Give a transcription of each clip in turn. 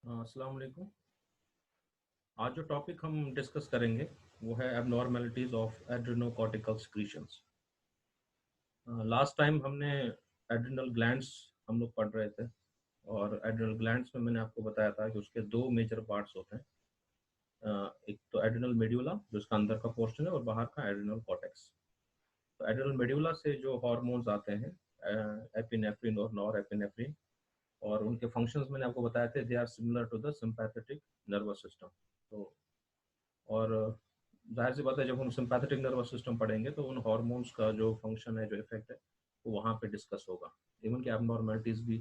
अस्सलाम वालेकुम। आज जो टॉपिक हम डिस्कस करेंगे वो है abnormalities of adrenocortical secretions. Last time हमने एड्रिनल ग्लैंड्स हम लोग पढ़ रहे थे, और एड्रिनल ग्लैंड्स में मैंने आपको बताया था कि उसके दो मेजर पार्ट्स होते हैं। एक तो एड्रिनल मेड्यूला जो इसका अंदर का पोर्शन है, और बाहर का एड्रिनल कॉर्टेक्स। तो एड्रिनल मेड्यूला से जो हार्मोन्स आते हैं, एपिनेफ्रिन और नॉर एपिनेफ्रिन, और उनके फंक्शंस मैंने आपको बताए थे, they are similar to the sympathetic nervous system. तो और जाहिर सी बात है, जब हम सिंपैथेटिक नर्वस सिस्टम पढ़ेंगे तो उन हार्मोन्स का जो फंक्शन है, जो इफेक्ट है, वो वहाँ पे डिस्कस होगा। इवन कि एबनॉर्मेलिटीज भी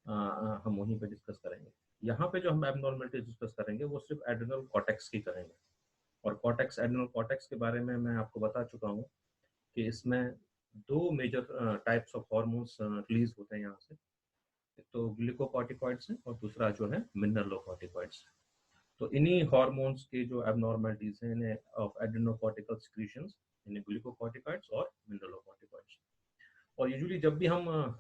हम वहीं पे डिस्कस करेंगे। यहाँ पे जो हम एबनॉर्मेलिटीज डिस्कस करेंगे वो सिर्फ एड्रिनल कॉर्टेक्स की करेंगे। और कॉर्टेक्स, एड्रिनल कॉर्टेक्स के बारे में मैं आपको बता चुका हूँ कि इसमें दो major types of hormones release होते हैं यहाँ से। एक तो ग्लूकोकॉर्टिकॉइड्स है, और दूसरा जो है मिनरलोकॉर्टिकॉइड्स। तो इन्हीं हार्मोन्स के जो एबनॉर्मेलिटीज हैं, इन्हें ऑफ एड्रेनोकॉर्टिकल सिक्रीशंस, इन्हें ग्लूकोकॉर्टिकॉइड्स और मिनरलोकॉर्टिकॉइड्स। और यूजुअली जब भी हम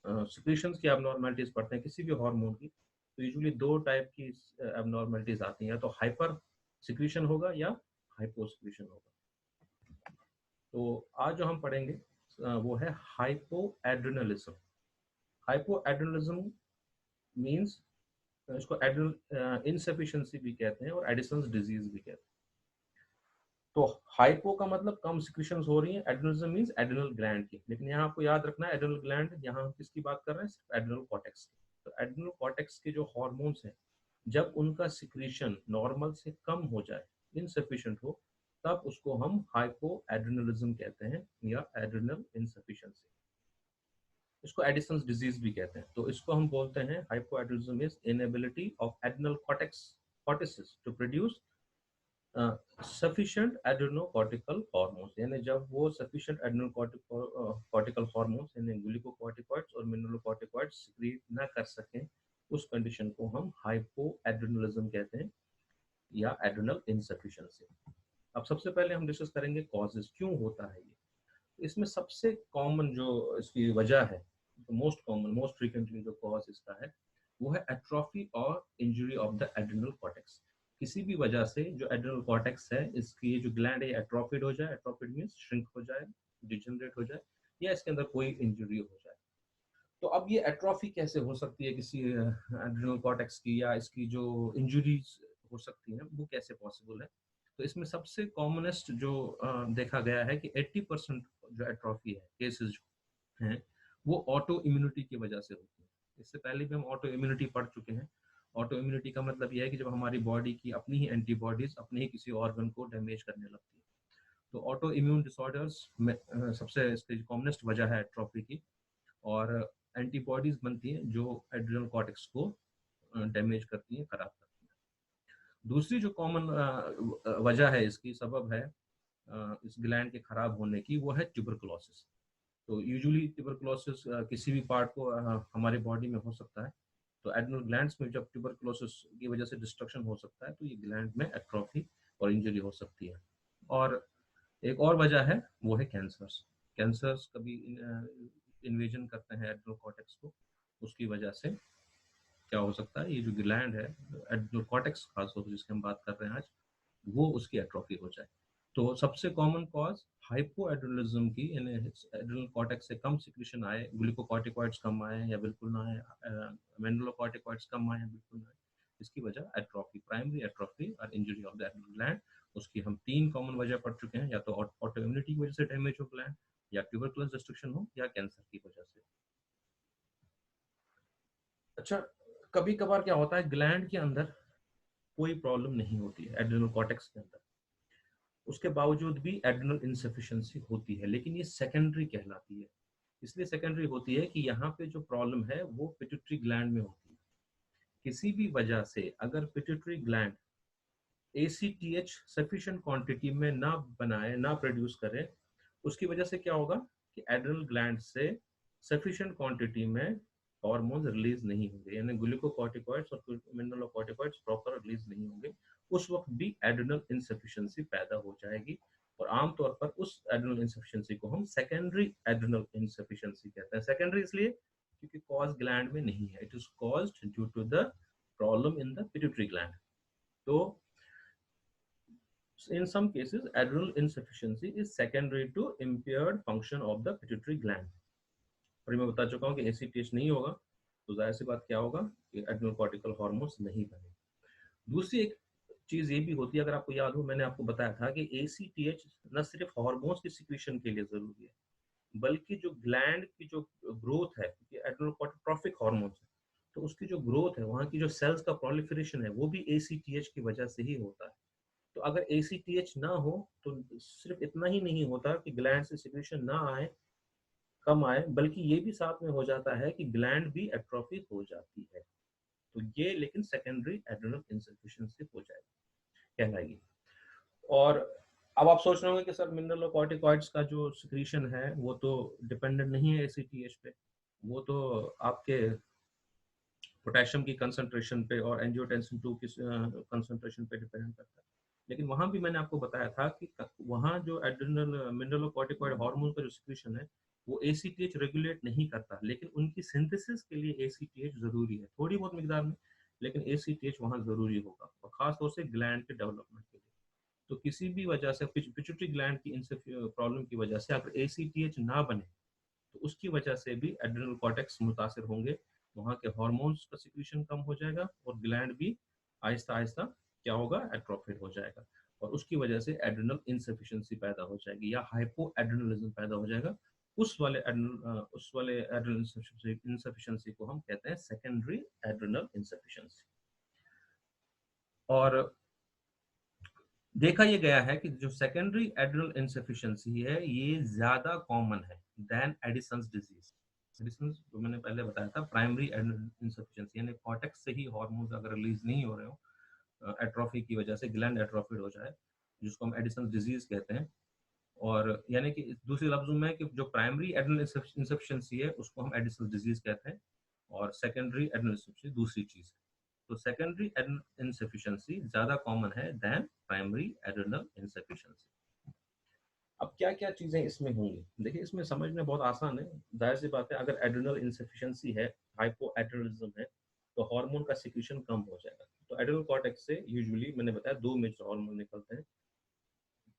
सिक्रीशंस की एबनॉर्मेलिटीज पढ़ते हैं किसी भी हार्मोन की, तो यूजुअली दो टाइप की एबनॉर्मेलिटीज आती हैं, या तो हाइपर सिक्रीशन होगा या हाइपो सिक्रीशन होगा। तो आज जो हम पढ़ेंगे वो है हाइपो एड्रेनलिज्म। हाइपो एड्रेनलिज्म मीन्स, इसको एड्रेनल इनसफिशिएंसी भी कहते हैं और एडिसन्स डिजीज भी कहते हैं। तो हाइपो का मतलब कम सिक्रीशंस हो रही है, एड्रेनलिज्म मींस एड्रेनल ग्लैंड की। लेकिन यहाँ आपको याद रखना है, एड्रेनल ग्लैंड, यहाँ हम किसकी बात कर रहे हैं? सिर्फ एड्रेनल कॉर्टेक्स की। तो एड्रेनल कॉर्टेक्स के जो हार्मोन्स हैं, जब उनका सिक्रीशन नॉर्मल से कम हो जाए, इनसफिशिएंट हो, तब उसको हम हाइपो एड्रेनलिज्म कहते हैं, या एड्रेनल इनसफिशिएंसी। इसको एडिसन्स डिजीज भी कहते हैं। तो इसको हम बोलते हैं hypo adrenalism is inability of adrenal cortex cortices to produce sufficient adrenocortical hormones, यानी जब वो सफिशिएंट एड्रेनोकॉर्टिकल हार्मोन्स यानी ग्लूकोकॉर्टिकॉइड्स और मिनरलोकॉर्टिकॉइड्स सिक्रीट ना कर सकें, उस कंडीशन को हम हाइपो एड्रेनलिज्म कहते हैं, या एड्रेनल इनसफिशिएंसी। अब सबसे पहले हम डिस्कस करेंगे कॉजेज, क्यों होता है ये। इसमें सबसे कॉमन जो इसकी वजह है, मोस्ट कॉमन, मोस्ट फ्रीक्वेंटली जो कॉज इसका है, वो है एट्रोफी और injury of the adrenal cortex. किसी भी वजह से जो एड्रेनल कॉर्टेक्स है, इसकी ये जो ग्लैंड है, एट्रोफिड हो जाए, एट्रोफिड मींस श्रिंक हो जाए, डिजनरेट हो जाए, या इसके अंदर कोई इंजरी हो जाए। तो अब ये एट्रोफी कैसे हो सकती है किसी एड्रेनल कॉर्टेक्स की, या इसकी जो इंजरीज हो सकती है वो कैसे पॉसिबल है। तो इसमें सबसे कॉमनेस्ट जो देखा गया है कि 80% जो एट्रोफी है, केसेस जो हैं, वो ऑटो इम्यूनिटी की वजह से होती है। इससे पहले भी हम ऑटो इम्यूनिटी पढ़ चुके हैं। ऑटो इम्यूनिटी का मतलब यह है कि जब हमारी बॉडी की अपनी ही एंटीबॉडीज अपने ही किसी ऑर्गन को डैमेज करने लगती है। तो ऑटो इम्यून डिसऑर्डर्स में सबसे इसकी कॉमनेस्ट वजह है एट्रोफी की, और एंटीबॉडीज बनती हैं जो एड्रेनल कॉर्टेक्स को डैमेज करती हैं, खराब करती हैं। दूसरी जो कॉमन वजह है, इसकी सबब है इस ग्लैंड के खराब होने की, वो है ट्यूबरकुलोसिस। तो यूजुअली ट्यूबरकुलोसिस किसी भी पार्ट को हमारे बॉडी में हो सकता है। तो एड्रेनल ग्लैंड्स में जब ट्यूबरकुलोसिस की वजह से डिस्ट्रक्शन हो सकता है, तो ये ग्लैंड में एट्रोफी और इंजरी हो सकती है। और एक और वजह है, वो है कैंसर्स। कैंसर्स कभी इन्वेजन करते हैं एड्रेनल कॉर्टेक्स को, उसकी वजह से क्या हो सकता है, ये जो ग्लैंड है, एड्रेनल कॉर्टेक्स खासतौर पर जिसकी हम बात कर रहे हैं आज, वो उसकी एट्रोफी हो जाए। तो सबसे कॉमन कॉज हाइपो एड्रेनलिज्म की, यानी एड्रेनल कॉर्टेक्स से कम सिक्रीशन आए, ग्लूकोकॉर्टिकॉइड्स कम आए या बिल्कुल ना आए, मिनरलोकॉर्टिकॉइड्स कम आए या बिल्कुल ना आए, इसकी वजह एट्रोफी, प्राइमरी एट्रोफी और injury of the adrenal gland. उसकी हम तीन कॉमन वजह पढ़ चुके हैं, या तो ऑटो इम्यूनिटी की वजह से डैमेज हो ग्लैंड, या ट्यूबरकुलस डिस्ट्रक्शन हो, या कैंसर की वजह से। अच्छा, कभी कभार क्या होता है, ग्लैंड के अंदर कोई प्रॉब्लम नहीं होती है, एड्रेनल कॉर्टेक्स के अंदर, उसके बावजूद भी एड्रेनल इनसफिशिएंसी होती है, लेकिन ये सेकेंडरी कहलाती है। इसलिए सेकेंडरी होती है कि यहाँ पे जो प्रॉब्लम है वो पिट्यूटरी ग्लैंड में होती है। किसी भी वजह से अगर pituitary gland ACTH sufficient quantity में ना बनाए, ना प्रोड्यूस करे, उसकी वजह से क्या होगा कि एड्रेनल ग्लैंड से सफिशिएंट क्वांटिटी में हार्मोन्स रिलीज नहीं होंगे, यानी ग्लूकोकॉर्टिकॉइड्स और मिनरलोकॉर्टिकॉइड्स प्रॉपर रिलीज नहीं होंगे। उस वक्त भी एड्रेनल इनसफिशिएंसी पैदा हो जाएगी, और आमतौर पर उस एड्रेनल इनसफिशिएंसी को हम सेकेंडरी एड्रेनल इनसफिशिएंसी कहते हैं। सेकेंडरी इसलिए क्योंकि कॉज ग्लैंड में नहीं है, it is caused due to the problem in the pituitary gland. So in some cases, adrenal insufficiency is secondary to impaired function of the pituitary gland. और मैं बता चुका हूँ कि ACTH नहीं होगा तो जाहिर सी बात क्या होगा कि एड्रेनल कॉर्टिकल हार्मोन्स नहीं बने। दूसरी एक चीज ये भी होती है, अगर आपको याद हो मैंने आपको बताया था कि ACTH न सिर्फ हार्मोन्स की सिक्रीशन के लिए जरूरी है बल्कि जो ग्लैंड की जो ग्रोथ है, क्योंकि एड्रेनल कॉर्टिक हार्मोन्स है तो उसकी जो ग्रोथ है, वहाँ की जो सेल्स का प्रोलिफरेशन है वो भी ACTH की वजह से ही होता है। तो अगर ACTH ना हो तो सिर्फ इतना ही नहीं होता कि ग्लैंड से सिक्रीशन ना आए, कम आए, बल्कि ये भी साथ में हो जाता है कि ग्लैंड भी एट्रोफी हो जाती है। तो ये लेकिन सेकेंडरी एड्रेनल इंसफिशिएंसी हो जाएगी, कहलाएगी। और अब आप सोच रहे होंगे कि सर मिनरलोकॉर्टिकॉइड्स का जो सिक्रीशन है वो तो डिपेंडेंट नहीं है ACTH पे, वो तो आपके पोटेशियम की कंसंट्रेशन पे और एंजियोटेंसिन 2 की कंसंट्रेशन पे डिपेंड करता है। लेकिन वहां भी मैंने आपको बताया था कि वहां जो एड्रेनल मिनरलोकॉर्टिकॉइड हार्मोन का जो सिक्रीशन है वो ACTH रेगुलेट नहीं करता, लेकिन उनकी सिंथेसिस के लिए ACTH जरूरी है, थोड़ी बहुत मिकदार में, लेकिन ACTH वहां जरूरी होगा, और खासतौर से ग्लैंड के डेवलपमेंट के लिए। तो किसी भी वजह से पिट्यूटरी ग्लैंड की प्रॉब्लम की वजह से अगर ACTH ना बने तो उसकी वजह से भी एड्रेनल कॉर्टेक्स मुतासिर होंगे, वहाँ के हार्मोन्स का सिक्रीशन कम हो जाएगा और ग्लैंड भी आहिस्ता आहिस्ता क्या होगा, एट्रोफिड हो जाएगा, और उसकी वजह से एड्रेनल इनसफिशिएंसी पैदा हो जाएगी या हाइपो एड्रेनलिज्म पैदा हो जाएगा। उस वाले एड्रेनल इनसफिशिएंसी को हम कहते हैं सेकेंडरी एड्रेनल इनसफिशिएंसी। और देखा ये गया है कि जो सेकेंडरी एड्रेनल इनसफिशिएंसी है ये ज्यादा कॉमन है देन एडिसन्स डिजीज। एडिसन्स जो मैंने पहले बताया था प्राइमरी एड्रेनल इनसफिशिएंसी, यानी कॉर्टेक्स से ही हार्मोन्स अगर रिलीज नहीं हो रहे हो एट्रोफी की वजह से, ग्लैंड एट्रोफिड हो जाए, जिसको हम एडिसन्स डिजीज कहते हैं। और यानी कि दूसरे लफ्जों में कि जो प्राइमरी एड्रेनल इनसफिशिएंसी है उसको हम एडिसन्स डिजीज कहते हैं, और सेकेंडरी एड्रेनल इनसफिशिएंसी दूसरी चीज है। तो सेकेंडरी एड्रेनल इनसफिशिएंसी ज्यादा कॉमन है देन प्राइमरी एड्रेनल इनसफिशिएंसी। अब क्या क्या चीजें इसमें होंगी, देखिए इसमें समझना बहुत आसान है। जाहिर सी बात है, अगर एड्रेनल इनसफिशिएंसी है, हाइपो एड्रेनलिज्म है, तो हार्मोन का सिक्रीशन कम हो जाएगा। तो एड्रेनल कॉर्टेक्स से यूजुअली मैंने बताया दो मेजर हार्मोन निकलते हैं,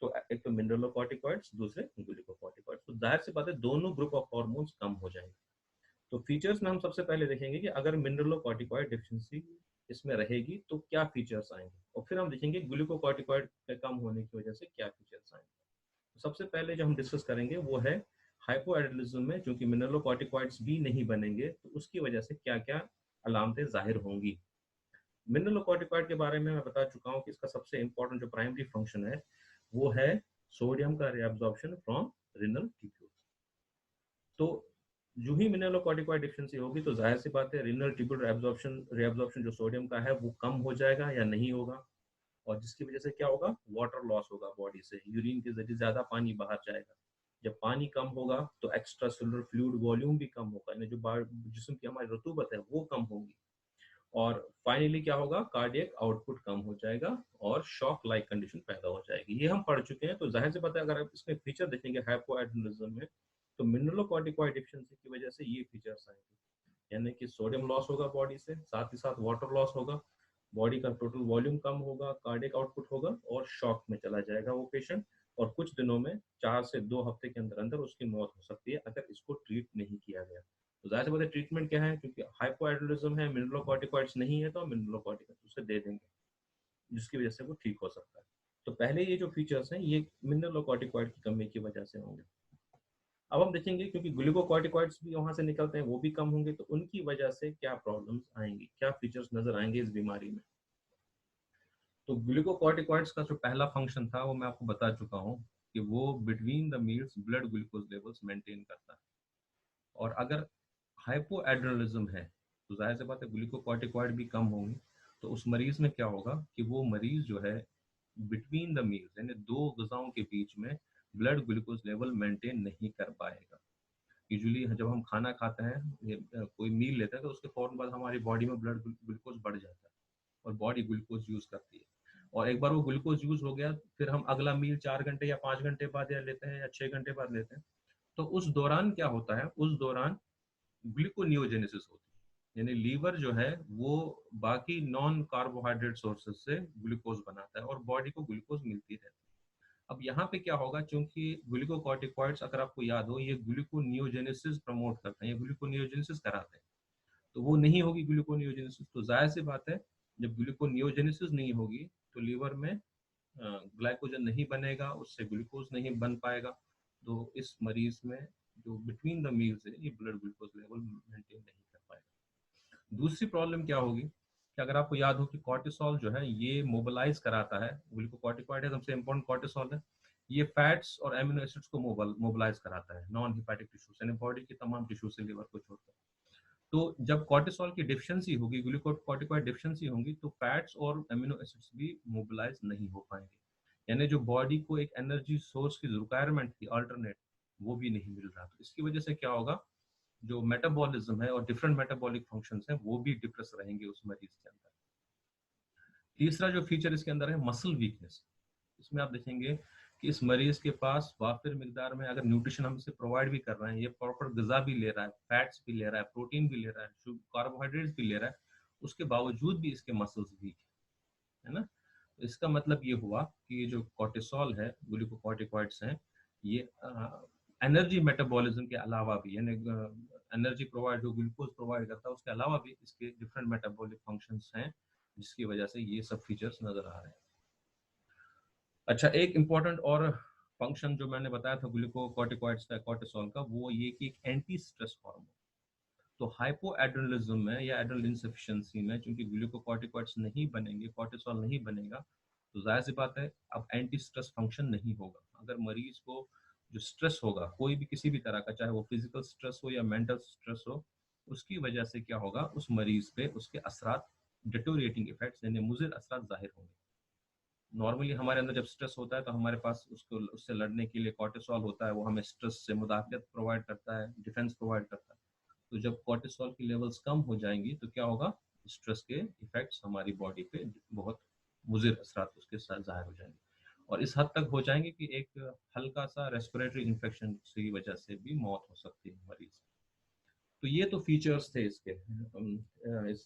तो एक तो मिनरलोकॉर्टिकॉइड्स, दूसरे ग्लूकोकॉर्टिकॉइड्स। तो जाहिर सी बात है दोनों ग्रुप ऑफ हार्मोन्स कम हो जाएंगे। तो फीचर्स में हम सबसे पहले देखेंगे कि अगर मिनरलोकॉर्टिकॉइड डिफिशिएंसी इसमें रहेगी तो क्या फीचर्स आएंगे, और फिर हम देखेंगे ग्लूकोकॉर्टिकॉइड के कम होने की वजह से क्या फीचर्स आएंगे। तो सबसे पहले जो हम डिस्कस करेंगे वो है हाइपोएड्रेनलिज्म में चूंकि मिनरलोकॉर्टिकॉइड्स भी नहीं बनेंगे तो उसकी वजह से क्या क्या अलामतें जाहिर होंगी। मिनरलोकॉर्टिकॉइड के बारे में मैं बता चुका हूँ कि इसका सबसे इंपॉर्टेंट जो प्राइमरी फंक्शन है वो है सोडियम का रिएब्जॉर्प्शन फ्रॉम रिनल ट्यूब्यूल्स। तो जो ही मिनरलोकॉर्टिकॉइड डिफिशिएंसी होगी तो जाहिर सी बात है रिनल ट्यूब्यूल रिएब्जॉर्प्शन जो सोडियम का है वो कम हो जाएगा या नहीं होगा, और जिसकी वजह से क्या होगा, वाटर लॉस होगा बॉडी से, यूरिन के जरिए ज्यादा पानी बाहर जाएगा। जब पानी कम होगा तो एक्स्ट्रा सेलुलर फ्लूइड वॉल्यूम भी कम होगा, यानी जो जिस्म की हमारी रतूबत है वो कम होगी, और फाइनली क्या होगा, कार्डियक आउटपुट कम हो जाएगा और शॉक लाइक कंडीशन पैदा हो जाएगी। ये हम पढ़ चुके हैं। तो जाहिर सी बात है अगर आप इसमें फीचर देखेंगे हाइपोएड्रेनलिज्म में तो मिनरलोकॉर्टिकॉइड डिफिशिएंसी की वजह से ये फीचर्स आएंगे, यानी कि सोडियम लॉस होगा बॉडी से, साथ ही साथ वाटर लॉस होगा, बॉडी का टोटल वॉल्यूम कम होगा, कार्डियक आउटपुट होगा और शॉक में चला जाएगा वो पेशेंट, और कुछ दिनों में 4 से 2 हफ्ते के अंदर अंदर उसकी मौत हो सकती है अगर इसको ट्रीट नहीं किया गया। तो जाहिर सी बात है ट्रीटमेंट क्या है, क्योंकि हाइपोएड्रेनलिज्म है, मिनरलोकॉर्टिकॉइड्स नहीं है तो हम मिनरलोकॉर्टिकॉइड्स उसे दे देंगे जिसकी वजह से वो ठीक हो सकता है। तो पहले ये जो फीचर्स हैं ये मिनरलोकॉर्टिकॉइड की कमी की वजह से होंगे। अब हम देखेंगे क्योंकि ग्लूकोकॉर्टिकॉइड्स भी वहां से निकलते हैं, वो भी कम होंगे, तो उनकी वजह से क्या प्रॉब्लम्स आएंगी, क्या फीचर्स नजर आएंगे इस बीमारी में। तो ग्लूकोकॉर्टिकॉइड्स का जो पहला फंक्शन था वो मैं आपको बता चुका हूँ कि वो between the meals blood glucose levels maintain करता है, और अगर हाइपोएड्रेनलिज्म है तो जाहिर सी बात है ग्लूकोकॉर्टिकॉइड भी कम होंगे, तो उस मरीज में क्या होगा कि वो मरीज जो है बिटवीन द मील्स यानी दो गजाओं के बीच में ब्लड ग्लूकोज लेवल मेंटेन नहीं कर पाएगा। यूजुअली जब हम खाना खाते हैं, कोई मील लेते हैं, तो उसके फौरन बाद हमारी बॉडी में ब्लड ग्लूकोज बढ़ जाता है और बॉडी ग्लूकोज यूज करती है, और एक बार वो ग्लूकोज यूज हो गया फिर हम अगला मील 4 घंटे या 5 घंटे बाद या लेते हैं या 6 घंटे बाद लेते हैं। तो उस दौरान क्या होता है, उस दौरान ग्लूकोनियोजेनेसिस होती है, यानी लीवर जो है वो बाकी नॉन कार्बोहाइड्रेट सोर्सेज से ग्लूकोज बनाता है और बॉडी को ग्लूकोज मिलती रहती है। अब यहाँ पे क्या होगा, क्योंकि ग्लूकोकॉर्टिकॉइड्स अगर आपको याद हो ये ग्लूकोनियोजेनेसिस प्रमोट करते हैं, ये ग्लूकोनियोजेनेसिस कराते हैं। तो वो नहीं होगी ग्लूकोनियोजेनेसिस, तो जाहिर सी बात है जब ग्लूकोनियोजेनेसिस नहीं होगी तो लीवर में ग्लाइकोजन नहीं बनेगा, उससे ग्लूकोज नहीं बन पाएगा। तो इस मरीज में जो बिटवीन द मील्स है ये ब्लड ग्लूकोज लेवल मेंटेन नहीं कर पाएगा। दूसरी प्रॉब्लम क्या होगी कि अगर आपको याद हो कि कॉर्टिसोल जो है ये मोबिलाइज कराता है, ग्लूकोकॉर्टिकॉइड है सबसे इंपॉर्टेंट कॉर्टिसोल है, ये फैट्स और एमिनो एसिड्स को मोबिलाइज कराता है नॉन हिपैटिक टिश्यू यानी बॉडी के तमाम टिश्यू से लीवर को छोड़कर। तो जब कॉर्टिसोल की डिफिशिएंसी होगी, ग्लूकोकॉर्टिकॉइड डिफिशिएंसी होगी, तो फैट्स और एमिनो एसिड्स भी मोबिलाइज नहीं हो पाएंगे, यानी जो बॉडी को एक एनर्जी सोर्स की रिक्वायरमेंट थी अल्टरनेट, वो भी नहीं मिल रहा। तो इसकी वजह से क्या होगा, जो मेटाबॉलिज्म है और डिफरेंट मेटाबॉलिक फंक्शंस हैं वो भी डिप्रेस रहेंगे उस मरीज के अंदर। तीसरा जो फीचर इसके अंदर है मसल वीकनेस। इसमें आप देखेंगे कि इस मरीज के पास वाफिर मिकदार में अगर न्यूट्रिशन हम इसे प्रोवाइड भी कर रहे हैं, ये प्रॉपर गजा भी ले रहा है, फैट्स भी ले रहा है, प्रोटीन भी ले रहा है, कार्बोहाइड्रेट्स भी ले रहा है, उसके बावजूद भी इसके मसल्स वीक है ना। तो इसका मतलब ये हुआ कि ये जो कॉर्टिसोल है, ग्लूकोकॉर्टिकॉइड्स हैं, ये एनर्जी मेटाबॉलिज्म के अलावा भी, यानी एनर्जी प्रोवाइड जो ग्लूकोज प्रोवाइड करता है उसके अलावा भी इसके डिफरेंट मेटाबॉलिक फंक्शंस हैं, जिसकी वजह से ये सब फीचर्स नजर आ रहे हैं। अच्छा, एक इम्पॉर्टेंट और फंक्शन जो मैंने बताया था ग्लूकोकॉर्टिकॉइड्स का, कॉर्टिसोल का, वो ये कि एक एंटी स्ट्रेस हार्मोन। तो हाइपोएड्रेनलिज्म में या एड्रेनल इनसफिशिएंसी में चूंकि ग्लूकोकॉर्टिकॉइड्स नहीं बनेंगे, कॉर्टिसोल नहीं बनेगा, तो जाहिर सी बात है अब एंटी स्ट्रेस फंक्शन नहीं होगा। अगर मरीज को जो स्ट्रेस होगा कोई भी किसी भी तरह का, चाहे वो फिजिकल स्ट्रेस हो या मेंटल स्ट्रेस हो, उसकी वजह से क्या होगा, उस मरीज पे उसके असरात, डिटोरिएटिंग इफेक्ट्स यानी मुज़िर असरात जाहिर होंगे। नॉर्मली हमारे अंदर जब स्ट्रेस होता है तो हमारे पास उसको उससे लड़ने के लिए कॉर्टिसोल होता है, वो हमें स्ट्रेस से मुदाफियत प्रोवाइड करता है, डिफेंस प्रोवाइड करता है। तो जब कॉर्टिसोल की लेवल्स कम हो जाएंगी तो क्या होगा, स्ट्रेस के इफेक्ट्स हमारी बॉडी पे बहुत मुज़िर असरात उसके साथ जाहिर हो जाएंगे, और इस हद तक हो जाएंगे कि एक हल्का सा रेस्पिरेटरी इन्फेक्शन की वजह से भी मौत हो सकती है मरीज। तो ये तो फीचर्स थे इसके, इस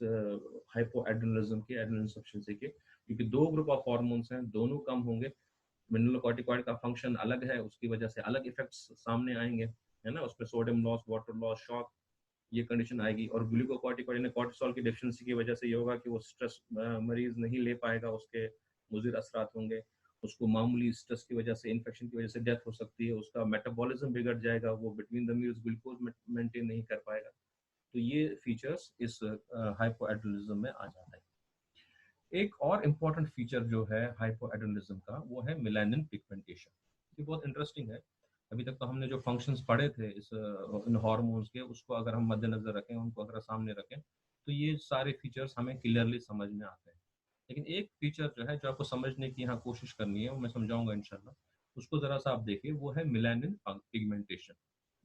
हाइपोएड्रेनलिज्म के, एड्रेनल इनसफिशिएंसी के, क्योंकि दो ग्रुप ऑफ हार्मोन्स हैं, दोनों कम होंगे, मिनरलोकॉर्टिकॉइड का फंक्शन अलग है, उसकी वजह से अलग इफेक्ट्स सामने आएंगे, है ना, उसमें sodium loss, water loss, shock, ये कंडीशन आएगी। और ग्लूकोकॉर्टिकॉइड यानी कॉर्टिसोल की डेफिशिएंसी की वजह से ये होगा कि वो स्ट्रेस मरीज नहीं ले पाएगा, उसके मुज़िर असरात होंगे, उसको मामूली स्ट्रेस की वजह से, इन्फेक्शन की वजह से डेथ हो सकती है, उसका मेटाबॉलिज्म बिगड़ जाएगा, वो between the meals glucose maintain नहीं कर पाएगा। तो ये फीचर्स इस हाइपोएड्रेनलिज्म में आ जाता है। एक और इम्पॉर्टेंट फीचर जो है हाइपोएड्रेनलिज्म का, वो है मेलानिन पिगमेंटेशन। ये बहुत इंटरेस्टिंग है। अभी तक तो हमने जो फंक्शंस पढ़े थे इस इन हार्मोन्स के, उसको अगर हम मद्देनजर रखें, उनको अगर सामने रखें, तो ये सारे फीचर्स हमें क्लियरली समझ में आते हैं। लेकिन एक फीचर जो है, जो आपको समझने की यहाँ कोशिश करनी है, वो मैं समझाऊंगा इंशाल्लाह, उसको जरा सा आप देखिए, वो है मेलानिन पिगमेंटेशन।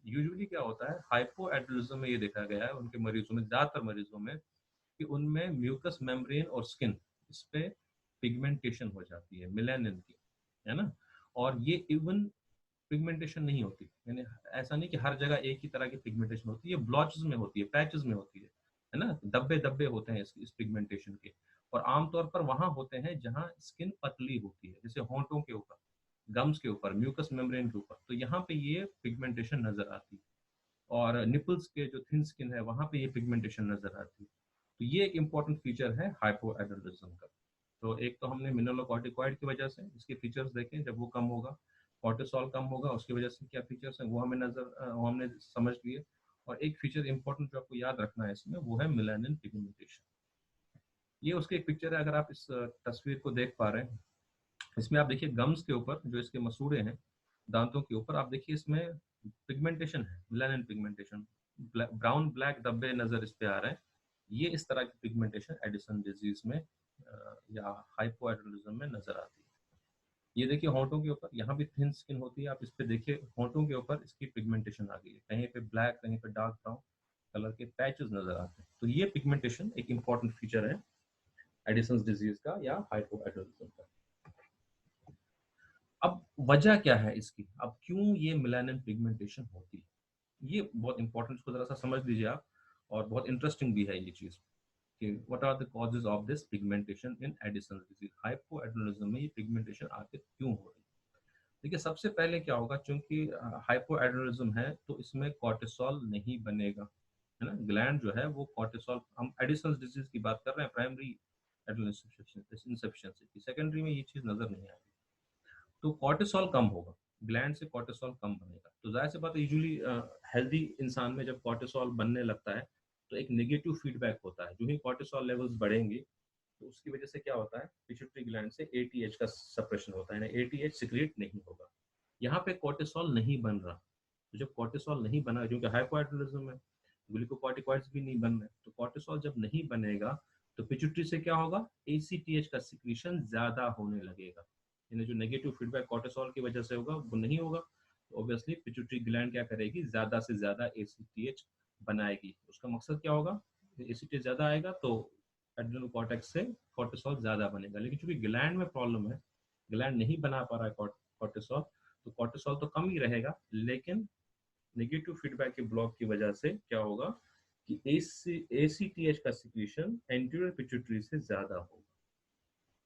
यूजुअली क्या होता है हाइपोएड्रेनलिज्म में, ये देखा गया है उनके मरीजों में, ज्यादातर मरीजों में, कि उनमें म्यूकस मेम्ब्रेन और स्किन, इस पे पिगमेंटेशन हो जाती है मेलानिन की, है ना। और ये इवन पिगमेंटेशन नहीं होती, यानी ऐसा नहीं कि हर जगह एक ही तरह की पिगमेंटेशन होती है, ब्लॉचेस में होती है, पैचेस में होती है ना, धब्बे धब्बे होते हैं इस पिगमेंटेशन के। और आमतौर पर वहां होते हैं जहां स्किन पतली होती है, जैसे होंठों के ऊपर, गम्स के ऊपर, म्यूकस मेम्ब्रेन के ऊपर, तो यहाँ पे ये पिगमेंटेशन नजर आती है। और निपल्स के जो थिन स्किन है वहां पे ये पिगमेंटेशन नजर आती है। तो ये एक इम्पॉर्टेंट फीचर है हाइपोएड्रेनलिज्म का। तो एक तो हमने मिनरलोकॉर्टिकॉइड की वजह से इसके फीचर्स देखे, जब वो कम होगा, कॉर्टिसोल कम होगा, उसकी वजह से क्या फीचर्स हैं वो हमें वो हमने समझ लिए। और एक फीचर इंपॉर्टेंट जो आपको याद रखना है इसमें, वो है मेलानिन पिगमेंटेशन। ये उसकी एक पिक्चर है, अगर आप इस तस्वीर को देख पा रहे हैं, इसमें आप देखिए गम्स के ऊपर जो इसके मसूड़े हैं, दांतों के ऊपर आप देखिए, इसमें पिगमेंटेशन है, मेलानिन पिगमेंटेशन, ब्राउन ब्लैक धब्बे नजर इस पे आ रहे हैं। ये इस तरह की पिगमेंटेशन एडिसन डिजीज में या हाइपोएड्रेनलिज्म में नजर आती है। ये देखिए होंठों के ऊपर, यहाँ भी थिन स्किन होती है, आप इस पे देखिए होंठों के ऊपर इसकी पिगमेंटेशन आ गई है, कहीं पे ब्लैक, कहीं पे डार्क ब्राउन कलर के पैचेस नजर आते हैं। तो ये पिगमेंटेशन एक इंपॉर्टेंट फीचर है एडिसन डिजीज का या हाइपोएड्रेनलिज्म का। अब वजह क्या है इसकी, अब क्यों ये मेलानिन पिगमेंटेशन होती है, ये बहुत इंपॉर्टेंट, इसको जरा सा समझ लीजिए आप। और बहुत इंटरेस्टिंग भी है ये चीज़ कि what are the causes of this pigmentation in Addison's disease, hypoadrenalism में ये पिगमेंटेशन आखिर क्यों हो रही है। देखिए सबसे पहले क्या होगा, चूंकि हाइपोएड्रेनलिज्म है तो इसमें कॉर्टिसोल नहीं बनेगा, है ना। ग्लैंड जो है वो कॉर्टिसोल, हम एडिसन्स डिजीज की बात कर रहे हैं, प्राइमरी एड्रेनल इंसफिशिएंसी की, सेकेंडरी में ये चीज़ नजर नहीं आएगी। तो कॉर्टिसोल कम होगा, ग्लैंड से कॉर्टिसोल कम बनेगा, तो जाहिर सी बात है यूजुअली हेल्दी इंसान में जब कॉर्टिसोल बनने लगता है तो एक नेगेटिव फीडबैक होता है। जो ही कॉर्टिसोल लेवल्स बढ़ेंगे तो उसकी वजह से क्या होता है, पिट्यूटरी ग्लैंड से एटीएच का सप्रेशन होता है, एटीएच सिक्रिएट नहीं होगा। यहाँ पे कॉर्टिसोल नहीं बन रहा, तो जब कॉर्टिसोल नहीं बना, क्योंकि हाइपोएड्रेनलिज्म है, ग्लूकोकॉर्टिकॉइड्स भी नहीं बन रहे, तो कॉर्टिसोल जब नहीं बनेगा तो पिट्यूटरी से क्या होगा, एसीटीएच का सिक्रीशन ज्यादा होने लगेगा, यानी जो नेगेटिव फीडबैक कॉर्टिसोल की वजह से होगा वो नहीं होगा। तो ऑब्वियसली पिट्यूटरी ग्लैंड क्या करेगी, ज्यादा से ज्यादा एसीटीएच बनाएगी। उसका मकसद क्या होगा, एसीटीएच ज्यादा आएगा तो एड्रेनल कॉर्टेक्स से कॉर्टिसोल ज्यादा बनेगा। लेकिन चूंकि ग्लैंड में प्रॉब्लम है, ग्लैंड नहीं बना पा रहा है कॉर्टिसोल, तो कॉर्टिसोल तो कम ही रहेगा, लेकिन नेगेटिव फीडबैक के ब्लॉक की वजह से क्या होगा कि एसीटीएच का सिक्रीशन एंटीरियर पिट्यूटरी से ज्यादा होगा।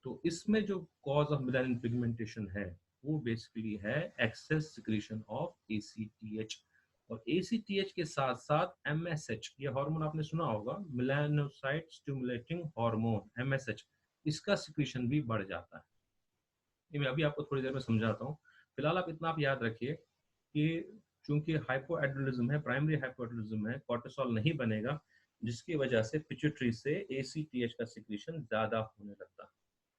तो इसमें जो कॉज ऑफ मेलानिन पिगमेंटेशन है वो बेसिकली है एक्सेस सिक्रीशन ऑफ एसीटीएच। और एसीटीएच के साथ साथ एमएसएच, ये हार्मोन आपने सुना होगा, मेलानोसाइट स्टिमुलेटिंग हार्मोन, एमएसएच, इसका सिक्रीशन भी बढ़ जाता है। ये मैं अभी आपको थोड़ी देर में समझाता हूँ। फिलहाल आप याद रखिए कि चूंकि हाइपोएड्रेनलिज्म है, प्राइमरी हाइपोएड्रेनलिज्म है, कॉर्टिसोल नहीं बनेगा, जिसकी वजह से पिट्यूटरी से एसीटीएच का सिक्रीशन ज्यादा होने लगता है।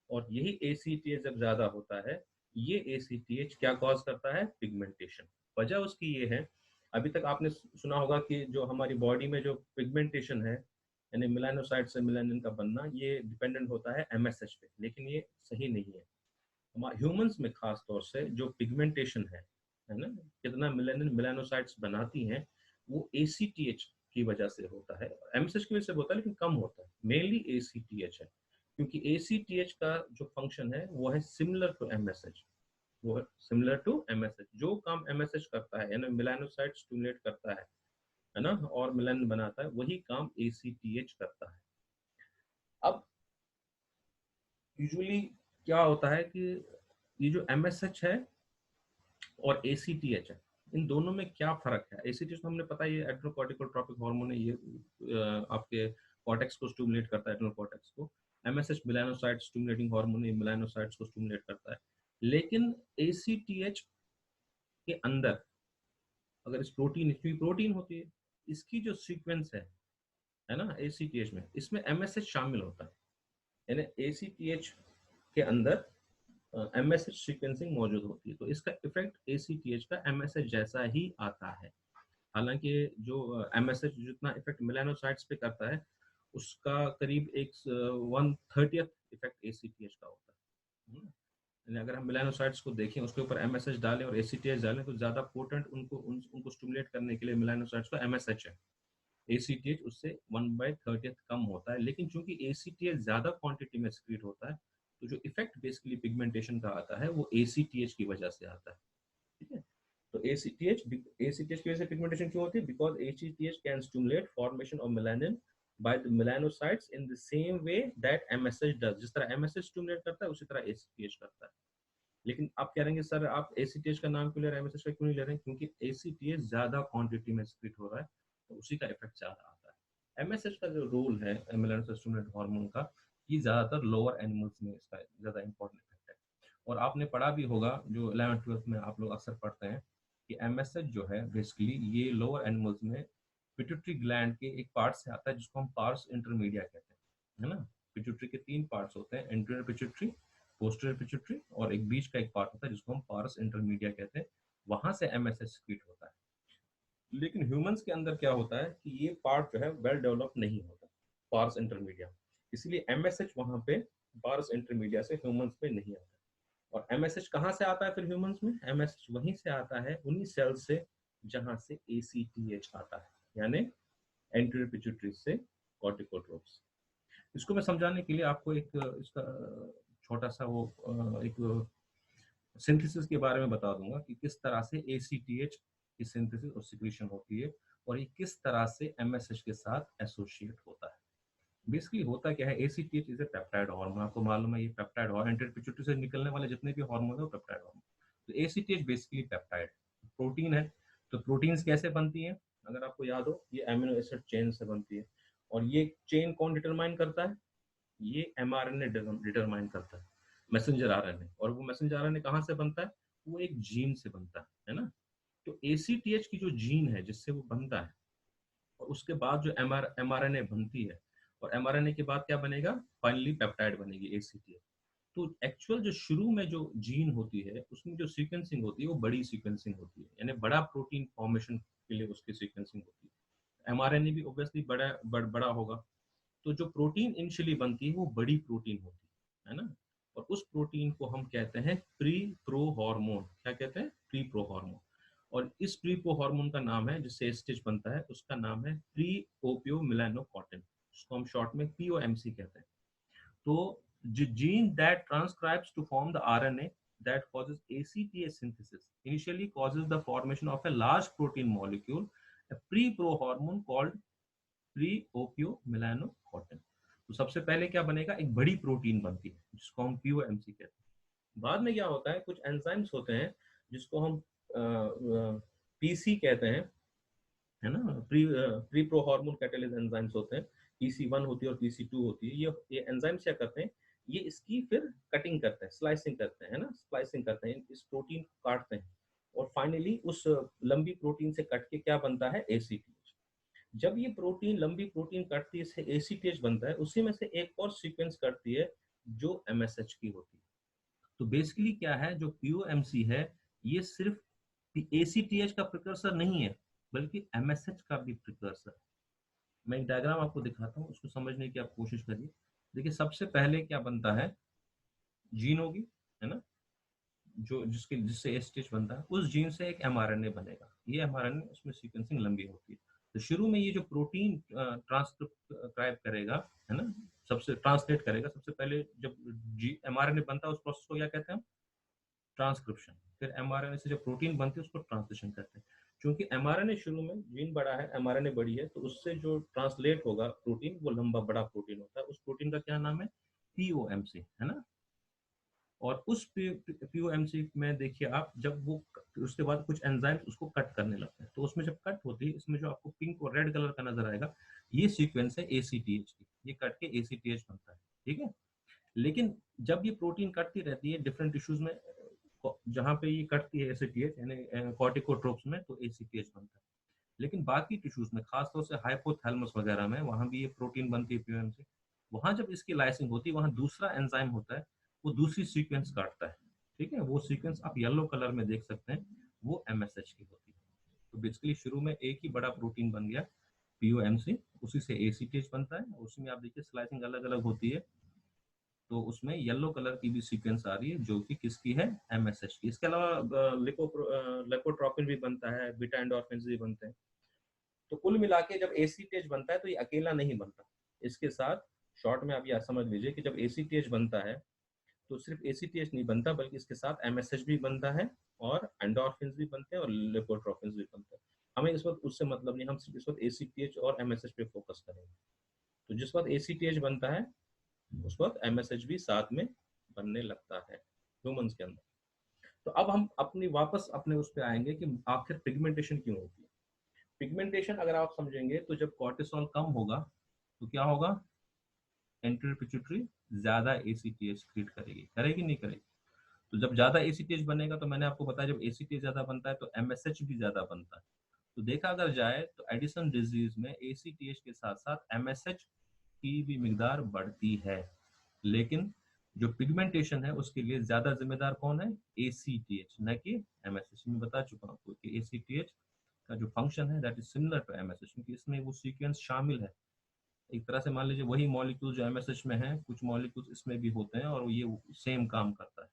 और यही एसीटीएच जब ज्यादा होता है, ये एसीटीएच क्या कॉज करता है, पिगमेंटेशन। वजह उसकी ये है, अभी तक आपने सुना होगा कि जो हमारी बॉडी में जो पिगमेंटेशन है, यानी मेलानोसाइट से मेलानिन का बनना, ये डिपेंडेंट होता है एमएसएच पे, लेकिन ये सही नहीं है। ह्यूमंस में खास तौर से जो पिगमेंटेशन है ना, कितना मेलानिन मेलानोसाइट्स बनाती हैं, वो एसीटीएच की वजह से होता है, एमएसएच की वजह से होता है लेकिन कम होता है, मेनली एसीटीएच है। क्योंकि एसीटीएच का जो फंक्शन है वो है सिमिलर टू एमएसएच, वो है सिमिलर टू एमएसएच। जो काम एमएसएच करता है, यानी मेलानोसाइट स्टिमुलेट करता है ना, और मेलानिन बनाता है, वही काम एसीटीएच करता है। अब यूजुअली क्या होता है कि ये जो एमएसएच है और एसीटीएच है, इन दोनों में क्या फर्क है। एसीटीएच तो हमने पता है, ये एड्रेनोकॉर्टिकोट्रोपिक हार्मोन है, ये आपके कॉर्टेक्स को स्टिमुलेट करता है, एड्रेनल कॉर्टेक्स को। एमएसएच मेलानोसाइट स्टिमुलेटिंग हार्मोन है, मेलानोसाइट्स को स्टिमुलेट करता है। लेकिन एसीटीएच के अंदर अगर इस प्रोटीन, इसकी प्रोटीन होती है, इसकी जो सीक्वेंस है ना एसीटीएच में, इसमें एमएसएच शामिल होता है, यानी एसीटीएच के अंदर एमएसएच सीक्वेंसिंग मौजूद होती है, तो इसका इफेक्ट एसीटीएच का एमएसएच जैसा ही आता है। हालांकि जो एमएसएच जितना इफेक्ट मेलानोसाइट्स पे करता है, उसका करीब एक 1/30 इफेक्ट एसीटीएच का होता है। यानी अगर हम मेलानोसाइट्स को देखें, उसके ऊपर एमएसएच डालें और एसीटीएच डालें, तो ज्यादा पोटेंट उनको स्टिमुलेट करने के लिए मेलानोसाइट्स को एमएसएच है, एसीटीएच उससे 1/30 कम होता है। लेकिन चूंकि एसीटीएच ज्यादा क्वांटिटी में एक्सक्रीट होता है, तो जो इफेक्ट बेसिकली पिगमेंटेशन का आता है वो एसीटीएच की वजह से आता है। ठीक है, तो एसीटीएच की वजह से पिगमेंटेशन क्यों होती है, because ACTH can stimulate formation of melanin by the melanocytes in the same way that MSH does. जिस तरह एमएसएच स्टिमुलेट करता है उसी तरह एसीटीएच करता है। लेकिन आप कह रहे हैं सर आप एसीटीएच का नाम क्यों ले रहे हैं, एमएसएच का क्यों नहीं ले रहे हैं, क्योंकि एसीटीएच ज्यादा क्वांटिटी में एक्सक्रीट हो रहा है, तो उसी का इफेक्ट ज्यादा आता है। एमएसएच का जो रोल है मेलानिन स्टिमुलेट हार्मोन का, ये ज्यादातर लोअर एनिमल्स में इसका ज्यादा इंपॉर्टेंट इफेक्ट है। और आपने पढ़ा भी होगा, जो 11th-12th में आप लोग अक्सर पढ़ते हैं, कि एमएसएच जो है बेसिकली ये लोअर एनिमल्स में पिट्यूटरी ग्लैंड के एक पार्ट से आता है, जिसको हम पार्स इंटरमीडिया कहते हैं, है ना। पिट्यूटरी के 3 पार्ट्स होते हैं, एंटीरियर पिट्यूटरी, पोस्टीरियर पिट्यूटरी और एक बीच का एक पार्ट होता है जिसको हम पारस इंटरमीडिया कहते हैं, वहां से एमएसएच सिक्रीट होता है। लेकिन ह्यूमंस के अंदर क्या होता है कि ये पार्ट जो है वेल डेवलप नहीं होता, पारस इंटरमीडिया, इसलिए एमएसएच वहां पे पारस इंटरमीडिया से ह्यूमंस में नहीं आता। और एमएसएच कहाँ से आता है फिर ह्यूमंस में, एमएसएच वहीं से आता है, उन्हीं सेल से जहां से एसीटीएच आता है, यानी एंटीरियर पिट्यूटरी से कॉर्टिकोट्रोप्स। इसको मैं समझाने के लिए आपको एक इसका छोटा सा वो एक सिंथेसिस के बारे में बता दूंगा कि किस तरह से एसीटीएच की सिंथेसिस और सिक्रीशन होती है, और ये किस तरह से MSH के साथ एसोसिएट होता है। बेसिकली होता क्या है, ACTH is a peptide hormone, आपको मालूम है ये पेप्टाइड हार्मोन, एंटीरियर पिट्यूटरी से निकलने वाले जितने भी हार्मोन है वो पेप्टाइड हार्मोन। तो ACTH बेसिकली पेप्टाइड प्रोटीन है। तो प्रोटीन्स कैसे बनती हैं, अगर आपको याद हो, ये एमिनो एसिड चेन से बनती है। और ये चेन कौन डिटरमाइन करता है, ये mRNA डिटरमाइन करता है, मैसेंजर RNA। और वो मैसेंजर RNA कहाँ से बनता है, वो एक जीन से बनता है ना। तो ACTH की जो जीन है जिससे वो बनता है, और उसके बाद जो mRNA बनती है, और mRNA के बाद क्या बनेगा, फाइनली पेप्टाइड बनेगी ACTH। तो एक्चुअल जो शुरू में जो जीन होती है उसमें जो सीक्वेंसिंग होती है वो बड़ी सीक्वेंसिंग होती है, यानी बड़ा प्रोटीन फॉर्मेशन के लिए उसकी सीक्वेंसिंग होती है। mRNA भी ऑब्वियसली बड़ा होगा। तो जो प्रोटीन इनिशियली बनती है वो बड़ी प्रोटीन होती है ना। और उस प्रोटीन को हम कहते हैं प्री प्रो हार्मोन। क्या कहते हैं, प्री प्रो हार्मोन। और इस प्री प्रो हार्मोन का नाम है, जिससे स्टेज बनता है, उसका नाम है प्री ओपियो मिलानोकॉटिन, उसको हम शॉर्ट में POMC कहते हैं। तो the gene that transcribes to form the RNA that causes ACTH synthesis initially causes the formation of a large protein molecule, a pre-pro hormone called pre-opiomelanocortin। तो सबसे पहले क्या बनेगा, एक बड़ी प्रोटीन बनती है जिसको हम POMC कहते हैं। बाद में क्या होता है, कुछ एंजाइम्स होते हैं जिसको हम PC कहते हैं, है ना। Pre pro hormone catalyst enzymes होते हैं, PC1 होती है और PC2 होती है। ये एंजाइम्स क्या करते हैं, ये इसकी फिर कटिंग करते हैं, स्लाइसिंग करते हैं, है ना, स्प्लाइसिंग करते हैं, इस प्रोटीन को काटते हैं। और फाइनली उस लंबी प्रोटीन से कट के क्या बनता है, ACTH। जब ये प्रोटीन लंबी प्रोटीन कटती है, इससे ACTH बनता है, उसी में से एक और सीक्वेंस कटती है जो MSH की होती है। तो बेसिकली क्या है, जो POMC है ये सिर्फ ACTH का प्रिकर्सर नहीं है, बल्कि MSH का भी प्रिकर्सर। मैं एक डायग्राम आपको दिखाता हूँ, उसको समझने की आप कोशिश करिए। देखिए सबसे पहले क्या बनता है, जीन होगी, है ना, जो जिससे एस्टेज बनता है, उस जीन से एक mRNA बनेगा। ये mRNA, उसमें सीक्वेंसिंग लंबी होती है। तो शुरू में ये जो प्रोटीन ट्रांसक्राइब करेगा, है ना, सबसे ट्रांसलेट करेगा, सबसे पहले जब mRNA बनता है उस प्रोसेस को क्या कहते हैं, ट्रांसक्रिप्शन। फिर mRNA से जब प्रोटीन बनती है उसको ट्रांसलेशन कहते हैं। क्योंकि mRNA शुरू में, जीन बड़ा है, mRNA बड़ी है, तो उससे जो ट्रांसलेट होगा प्रोटीन, वो लंबा बड़ा प्रोटीन होता है। उस प्रोटीन का क्या नाम है, POMC, है ना। और उस POMC में देखिए आप, जब वो उसके बाद कुछ एंजाइम उसको कट करने लगते हैं, तो उसमें जब कट होती है, इसमें जो आपको पिंक और रेड कलर का नजर आएगा, ये सीक्वेंस है ACTH की, ये कट के ACTH बनता है, ठीक है। लेकिन जब ये प्रोटीन कटती रहती है डिफरेंट टिश्यूज में, जहां पे ये कटती है ACTH, यानी कॉर्टिकोट्रोप्स में, तो ACTH बनता है। लेकिन बाकी टिश्यूज में, खासतौर से हाइपोथैलेमस वगैरह में, वहां भी ये प्रोटीन बनती है POMC। वहां जब इसकी लाइसिंग होती है, वहां दूसरा एंजाइम होता है, वो दूसरी सीक्वेंस काटता है, ठीक है। वो सीक्वेंस आप येलो कलर में देख सकते हैं, वो MSH की होती है। तो बेसिकली शुरू में एक ही बड़ा प्रोटीन बन गया POMC, उसी से ACTH बनता है। उसी में आप देखिए स्लाइसिंग अलग अलग होती है, तो उसमें येलो कलर की भी सीक्वेंस आ रही है जो कि किसकी है, MSH की। इसके अलावा लिपोट्रोपिन भी बनता है, बीटा एंडोर्फिन भी बनते हैं। तो कुल मिला के जब ACTH बनता है तो ये अकेला नहीं बनता, इसके साथ, शॉर्ट में आप यह समझ लीजिए कि जब ACTH बनता है तो सिर्फ ACTH नहीं बनता, बल्कि इसके साथ MSH भी बनता है, और एंडोर्फिन भी बनते हैं, और लिपोट्रोपिन भी बनते हैं। हमें इस वक्त उससे मतलब नहीं, हम सिर्फ इस वक्त ACTH और MSH पे फोकस करेंगे। तो जिस वक्त ACTH बनता है उस वक्त MSH भी साथ में बनने लगता है ह्यूमंस के अंदर। तो अब हम अपनी वापस अपने उस पे आएंगे कि आखिर पिगमेंटेशन क्यों होती है। पिगमेंटेशन अगर आप समझेंगे, तो जब कॉर्टिसोल कम होगा तो क्या होगा, एंटीरियर पिट्यूटरी ज्यादा ACTH क्रिएट करेगी, करेगी नहीं करेगी। तो जब ज्यादा ACTH बनेगा, तो मैंने आपको बताया जब ACTH ज्यादा बनता है तो MSH भी ज्यादा बनता है। तो देखा अगर जाए तो एडिसन डिजीज में ACTH के साथ साथ MSH की भी मिकदार बढ़ती है। लेकिन जो पिगमेंटेशन है उसके लिए ज्यादा जिम्मेदार कौन है, ACTH, न कि MSH। मैं बता चुका हूँ आपको कि ACTH का जो फंक्शन है that is similar to MSH, क्योंकि इसमें वो सीक्वेंस शामिल है। एक तरह से मान लीजिए वही मॉलिक्यूल जो MSH में है, कुछ मॉलिक्यूल्स इसमें भी होते हैं, और ये सेम काम करता है।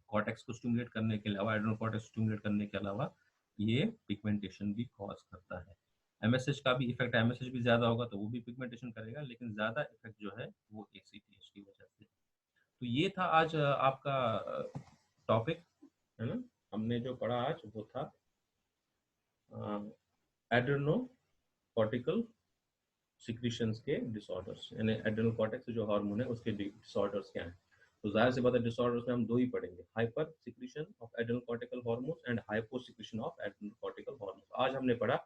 कॉर्टेक्स को स्टिमुलेट करने के अलावा, एड्रेनोकॉर्टेक्स स्टिमुलेट करने के अलावा, ये पिगमेंटेशन भी कॉज करता है। MSH का भी इफेक्ट, MSH भी ज्यादा होगा तो वो भी पिगमेंटेशन करेगा, लेकिन ज्यादा इफेक्ट जो है वो ACTH की वजह से। तो ये था आज आपका टॉपिक, है ना। हमने जो पढ़ा आज वो था एड्रेनोकॉर्टिकल सिक्रीशंस के डिसऑर्डर्स, यानी एड्रेनल कॉर्टेक्स जो हार्मोन है उसके डिसऑर्डर्स क्या हैं। तो जाहिर सी बात है डिसऑर्डर्स में हम दो ही पढ़ेंगे, hyper secretion of adrenal cortical hormones and hypo secretion of adrenal cortical hormones. आज हमने पढ़ा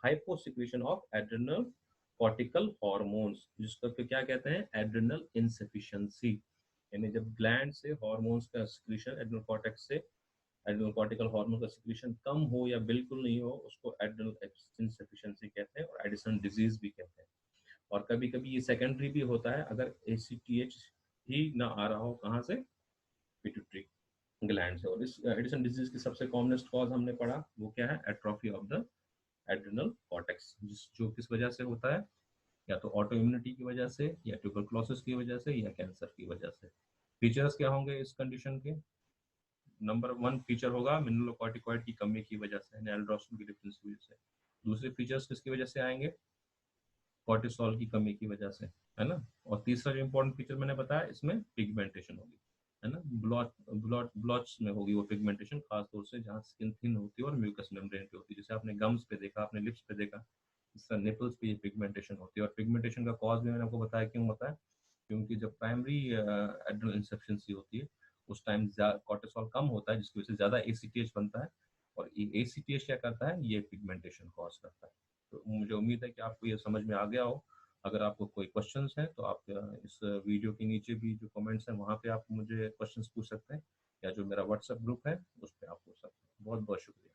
hypo secretion of adrenal cortical hormones, जिसको क्या कहते हैं, एड्रेनल इनसफिशिएंसी, यानी जब ग्लैंड से हार्मोन्स का सिक्रीशन एड्रेनल कॉर्टेक्स से एड्रेनल कॉर्टिकल हार्मोन का सिक्रीशन कम हो या बिल्कुल नहीं हो उसको एड्रेनल इनसफिशिएंसी कहते हैं और एडिसन डिजीज भी कहते हैं। और कभी कभी ये सेकेंडरी भी होता है अगर ACTH ही ना आ रहा हो, कहाँ से, पिट्यूटरी ग्लैंड से। और इस एडिसन डिजीज की सबसे कॉमनेस्ट कॉज हमने पढ़ा वो क्या है, atrophy of the adrenal cortex, जो किस वजह से होता है, या तो ऑटो इम्यूनिटी की वजह से, या ट्यूबरक्लोसिस की वजह से, या कैंसर की वजह से। फीचर्स क्या होंगे इस कंडीशन के, नंबर 1 फीचर होगा मिनरलोकॉर्टिकॉइड की कमी की वजह से, एल्ड्रोस्टेरोन की डिफिशिएंसी की वजह से। दूसरे फीचर्स किसकी वजह से आएंगे, कॉर्टिसोल की कमी की वजह से, है ना। और तीसरा जो इंपॉर्टेंट फीचर मैंने बताया इसमें पिगमेंटेशन होगी, है ना, ब्लॉच में होगी वो पिगमेंटेशन, खासतौर से जहाँ स्किन थिन होती है और म्यूकस मेम्ब्रेन पे होती है, जैसे आपने गम्स पे देखा, आपने लिप्स पे देखा, इस तरह निपल्स पे ये पिगमेंटेशन होती है। और पिगमेंटेशन का कॉज भी मैंने आपको बताया, क्यों बताया, क्योंकि जब प्राइमरी एड्रेनल इनसफिशिएंसी होती है उस टाइम कॉर्टिसोल कम होता है, जिसकी वजह से ज्यादा ACTH बनता है, और ये ACTH क्या करता है, ये पिगमेंटेशन कॉज करता है। तो मुझे उम्मीद है कि आपको ये समझ में आ गया हो। अगर आपको कोई क्वेश्चंस हैं तो आप इस वीडियो के नीचे भी जो कमेंट्स हैं वहाँ पे आप मुझे क्वेश्चंस पूछ सकते हैं, या जो मेरा व्हाट्सएप ग्रुप है उस पर आप पूछ सकते हैं। बहुत बहुत शुक्रिया।